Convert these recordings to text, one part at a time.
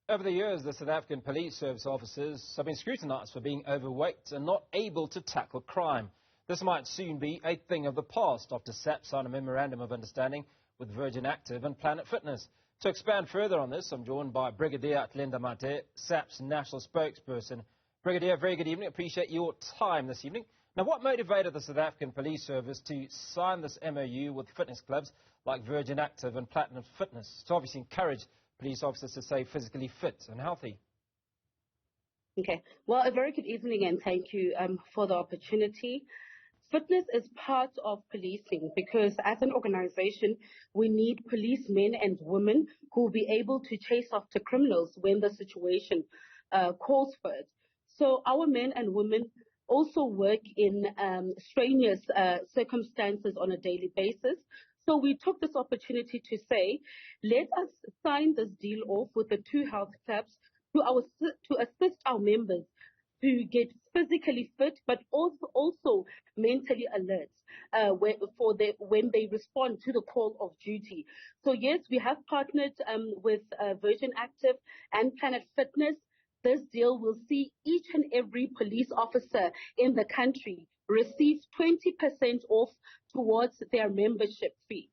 Over the years, the South African Police Service officers have been scrutinised for being overweight and not able to tackle crime. This might soon be a thing of the past after SAPS signed a memorandum of understanding with Virgin Active and Planet Fitness. To expand further on this, I'm joined by Brigadier Athlenda Mathe, SAPS national spokesperson. Brigadier, very good evening. Appreciate your time this evening. Now, what motivated the South African Police Service to sign this MOU with fitness clubs like Virgin Active and Platinum Fitness to obviously encourage police officers to stay physically fit and healthy? Okay. Well, a very good evening and thank you for the opportunity. Fitness is part of policing because as an organization, we need policemen and women who will be able to chase after criminals when the situation calls for it. So our men and women also work in strenuous circumstances on a daily basis. So we took this opportunity to say, let us sign this deal off with the two health clubs to assist our members to get physically fit, but also mentally alert when they respond to the call of duty. So yes, we have partnered with Virgin Active and Planet Fitness. This deal will see each and every police officer in the country receive 20% off towards their membership fee.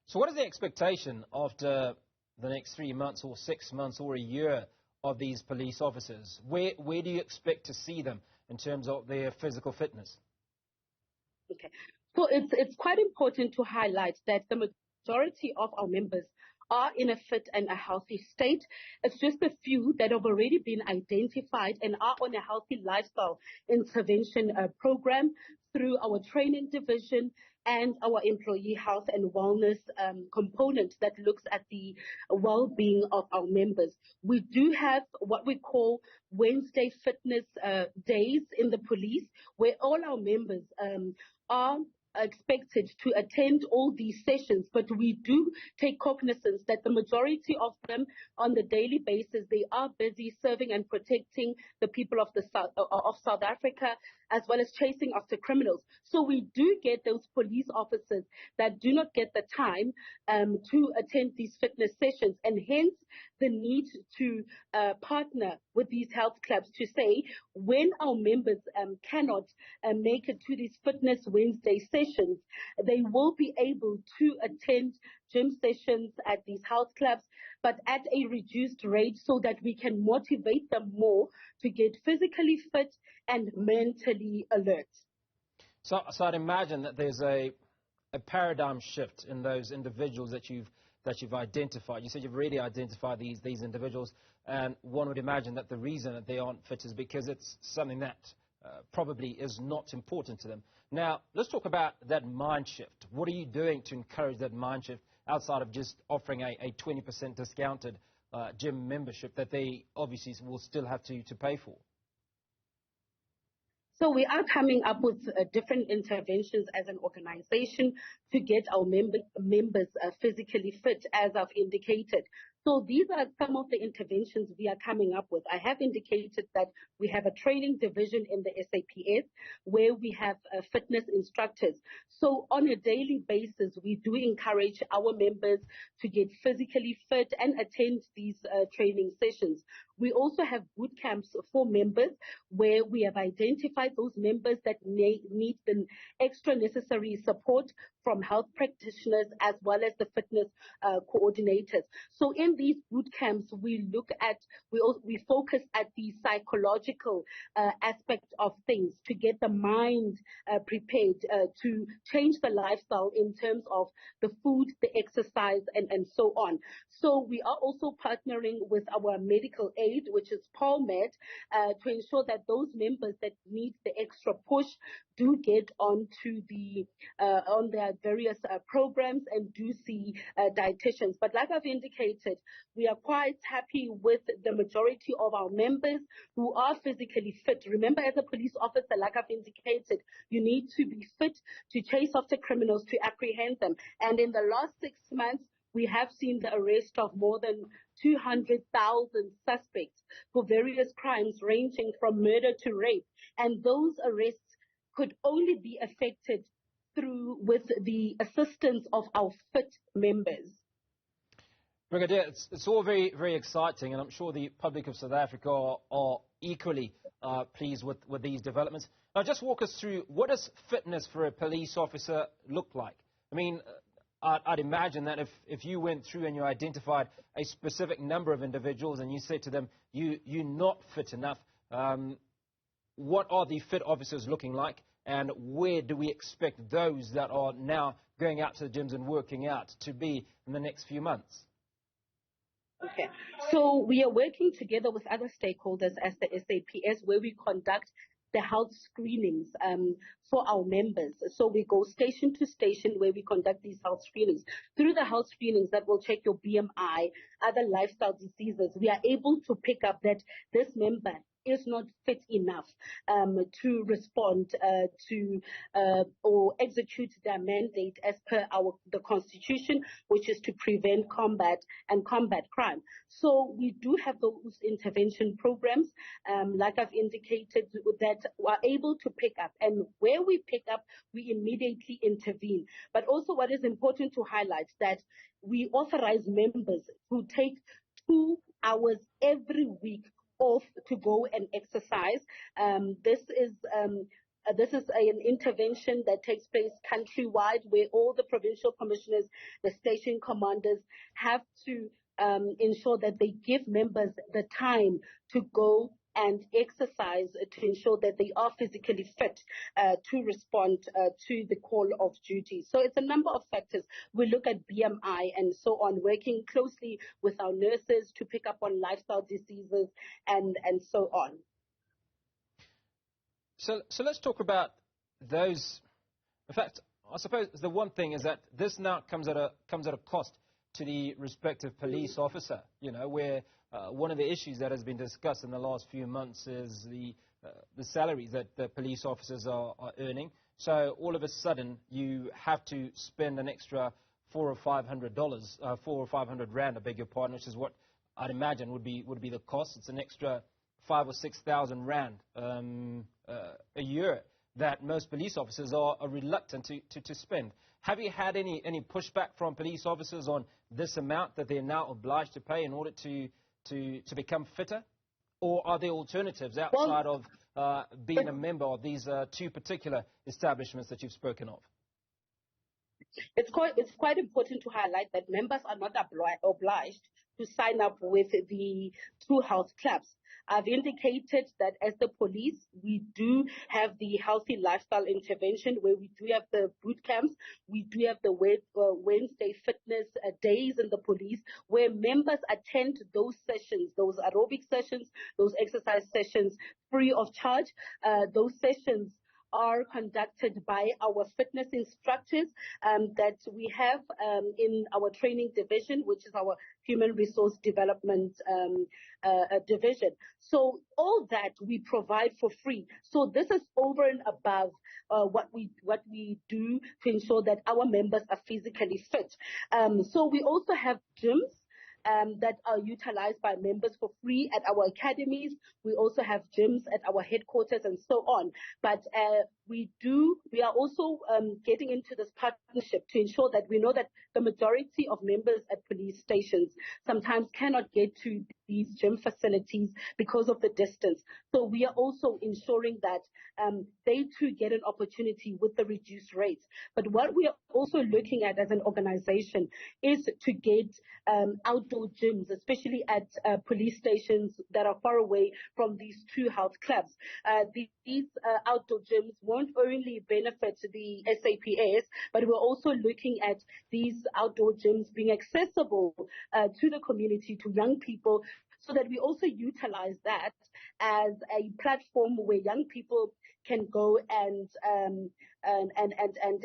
So what is the expectation after the next 3 months or 6 months or a year of these police officers? Where do you expect to see them in terms of their physical fitness? Okay, so it's quite important to highlight that the majority of our members are in a fit and a healthy state. It's just a few that have already been identified and are on a healthy lifestyle intervention program through our training division and our employee health and wellness component that looks at the well-being of our members. We do have what we call Wednesday fitness days in the police, where all our members are expected to attend all these sessions, but we do take cognizance that the majority of them on the daily basis, they are busy serving and protecting the people of South Africa, as well as chasing after criminals. So we do get those police officers that do not get the time to attend these fitness sessions, and hence the need to partner with these health clubs to say when our members cannot make it to these Fitness Wednesday sessions, they will be able to attend gym sessions at these health clubs, but at a reduced rate so that we can motivate them more to get physically fit and mentally alert. So I'd imagine that there's a paradigm shift in those individuals that you've identified. You said you've already identified these individuals, and one would imagine that the reason that they aren't fit is because it's something that probably is not important to them. Now, let's talk about that mind shift. What are you doing to encourage that mind shift outside of just offering a 20% discounted gym membership that they obviously will still have to pay for? So we are coming up with different interventions as an organization to get our members physically fit, as I've indicated. So these are some of the interventions we are coming up with. I have indicated that we have a training division in the SAPS where we have fitness instructors. So on a daily basis, we do encourage our members to get physically fit and attend these training sessions. We also have boot camps for members where we have identified those members that need the extra necessary support from health practitioners as well as the fitness coordinators. So in these boot camps, we focus at the psychological aspect of things to get the mind prepared to change the lifestyle in terms of the food, the exercise, and so on. So we are also partnering with our medical aid, which is PALMED, to ensure that those members that need the extra push do get onto on their various programs and do see dietitians. But like I've indicated, we are quite happy with the majority of our members who are physically fit. Remember, as a police officer, like I've indicated, you need to be fit to chase after criminals, to apprehend them. And in the last 6 months, we have seen the arrest of more than 200,000 suspects for various crimes ranging from murder to rape. And those arrests could only be effected with the assistance of our fit members. Brigadier, it's all very, very exciting, and I'm sure the public of South Africa are equally pleased with these developments. Now, just walk us through, what does fitness for a police officer look like? I mean, I'd imagine that if you went through and you identified a specific number of individuals and you said to them, you're not fit enough, what are the fit officers looking like, and where do we expect those that are now going out to the gyms and working out to be in the next few months? Okay, so we are working together with other stakeholders as the SAPS, where we conduct the health screenings for our members. So we go station to station where we conduct these health screenings. Through the health screenings that will check your BMI, other lifestyle diseases, we are able to pick up that this member is not fit enough to respond to or execute their mandate as per the Constitution, which is to prevent, combat crime. So we do have those intervention programs, like I've indicated, that are able to pick up. And where we pick up, we immediately intervene. But also what is important to highlight that we authorize members who take 2 hours every week off to go and exercise. This is an intervention that takes place countrywide, where all the provincial commissioners, the station commanders, have to ensure that they give members the time to go and exercise to ensure that they are physically fit to respond to the call of duty. So it's a number of factors. We look at BMI and so on, working closely with our nurses to pick up on lifestyle diseases and so on. So let's talk about those. In fact, I suppose the one thing is that this now comes at a cost to the respective police officer, you know, where one of the issues that has been discussed in the last few months is the salaries that the police officers are earning. So all of a sudden you have to spend an extra $400 or $500 rand, I beg your pardon, which is what I'd imagine would be the cost. It's an extra 5,000 or 6,000 rand a year that most police officers are reluctant to spend. Have you had any pushback from police officers on this amount that they're now obliged to pay in order to become fitter? Or are there alternatives outside of being a member of these two particular establishments that you've spoken of? It's quite important to highlight that members are not obliged to sign up with the two health clubs. I've indicated that as the police, we do have the healthy lifestyle intervention, where we do have the boot camps. We do have the Wednesday fitness days in the police, where members attend those sessions, those aerobic sessions, those exercise sessions, free of charge. Those sessions are conducted by our fitness instructors that we have in our training division, which is our human resource development division. So all that we provide for free. So this is over and above what we do to ensure that our members are physically fit. So we also have gyms that are utilized by members for free at our academies. We also have gyms at our headquarters and so on. But we are also getting into this partnership to ensure that we know that the majority of members at police stations sometimes cannot get to these gym facilities because of the distance. So we are also ensuring that they too get an opportunity with the reduced rates. But what we are also looking at as an organization is to get outdoor gyms, especially at police stations that are far away from these two health clubs. These outdoor gyms won't only benefit the SAPS, but we're also looking at these outdoor gyms being accessible to the community, to young people, so that we also utilize that as a platform where young people can go and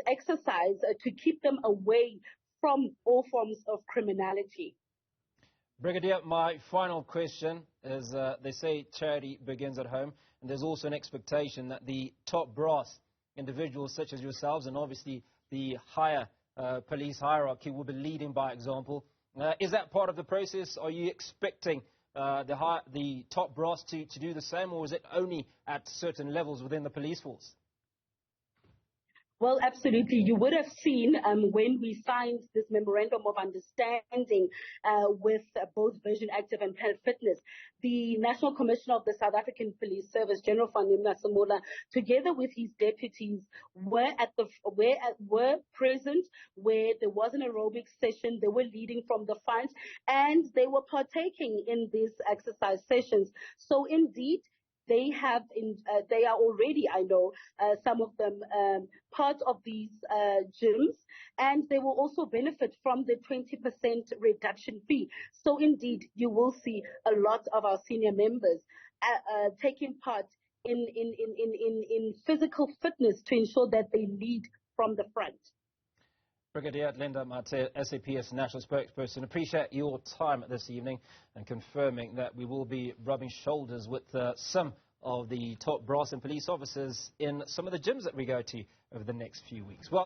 exercise to keep them away from all forms of criminality. Brigadier, my final question is, they say charity begins at home, and there's also an expectation that the top brass individuals such as yourselves, and obviously the higher police hierarchy, will be leading by example. Is that part of the process? Are you expecting the top brass to do the same, or is it only at certain levels within the police force? Well, absolutely. You would have seen when we signed this memorandum of understanding with both Vision Active and Planet Fitness, the National Commissioner of the South African Police Service, General Fanimna Samola, together with his deputies, were present where there was an aerobics session. They were leading from the front, and they were partaking in these exercise sessions. So indeed, they are already, I know, some of them part of these gyms, and they will also benefit from the 20% reduction fee. So indeed, you will see a lot of our senior members taking part in physical fitness to ensure that they lead from the front. Brigadier Athlenda Mathe, SAPS National Spokesperson, appreciate your time this evening and confirming that we will be rubbing shoulders with some of the top brass and police officers in some of the gyms that we go to over the next few weeks. Well.